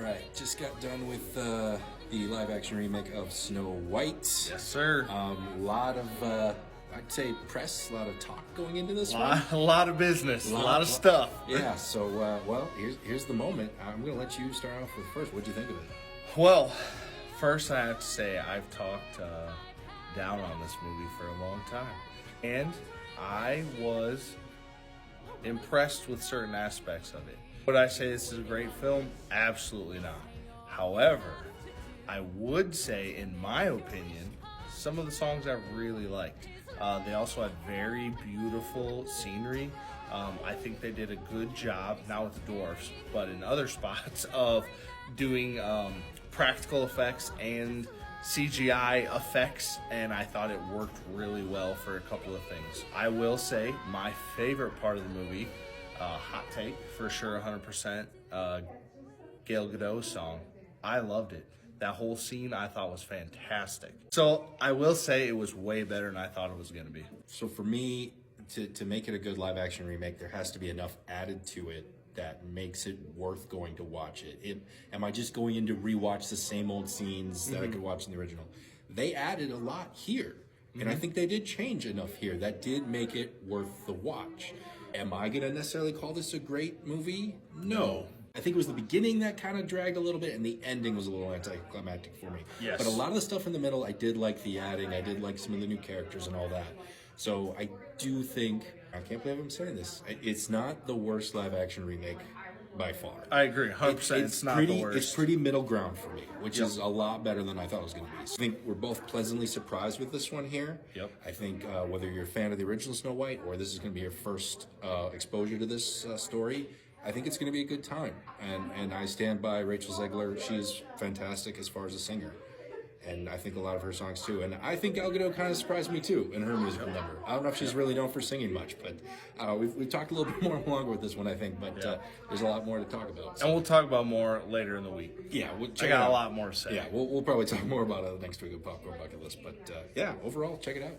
right, just got done with the live-action remake of Snow White. Yes, sir. Lot of, I'd say, press, a lot of talk going into this one. A lot of business, a lot of stuff. Yeah. So, well, here's the moment. I'm gonna let you start off with first. What'd you think of it? Well, first I have to say I've talked down on this movie for a long time, and I was impressed with certain aspects of it. Would I say this is a great film? Absolutely not. However, I would say, in my opinion, some of the songs I really liked. They also had very beautiful scenery. I think they did a good job, not with the dwarfs, but in other spots, of doing practical effects and CGI effects, and I thought it worked really well for a couple of things. I will say my favorite part of the movie, hot take for sure, 100%, Gal Gadot's song. I loved it. That whole scene I thought was fantastic. So I will say it was way better than I thought it was going to be. So for me, to make it a good live-action remake, there has to be enough added to it that makes it worth going to watch it. Am I just going in to rewatch the same old scenes that I could watch in the original? They added a lot here, and I think they did change enough here that did make it worth the watch. Am I going to necessarily call this a great movie? No. I think it was the beginning that kind of dragged a little bit, and the ending was a little anticlimactic for me. Yes. But a lot of the stuff in the middle, I did like the adding. I did like some of the new characters and all that. So I do think, I can't believe I'm saying this, it's not the worst live-action remake by far. I agree, 100%. It's not the worst. It's pretty middle ground for me, which is a lot better than I thought it was going to be. So I think we're both pleasantly surprised with this one here. Yep. I think whether you're a fan of the original Snow White or this is going to be your first exposure to this story, I think it's going to be a good time. And I stand by Rachel Zegler. She's fantastic as far as a singer. And I think a lot of her songs too. And I think Gal Gadot kind of surprised me too in her musical number. I don't know if she's really known for singing much, but we've talked a little bit more longer with this one, I think. But there's a lot more to talk about. So. And we'll talk about more later in the week. Yeah, I got a lot more to say. Yeah, we'll probably talk more about it next week of Popcorn Bucket List. But yeah, overall, check it out.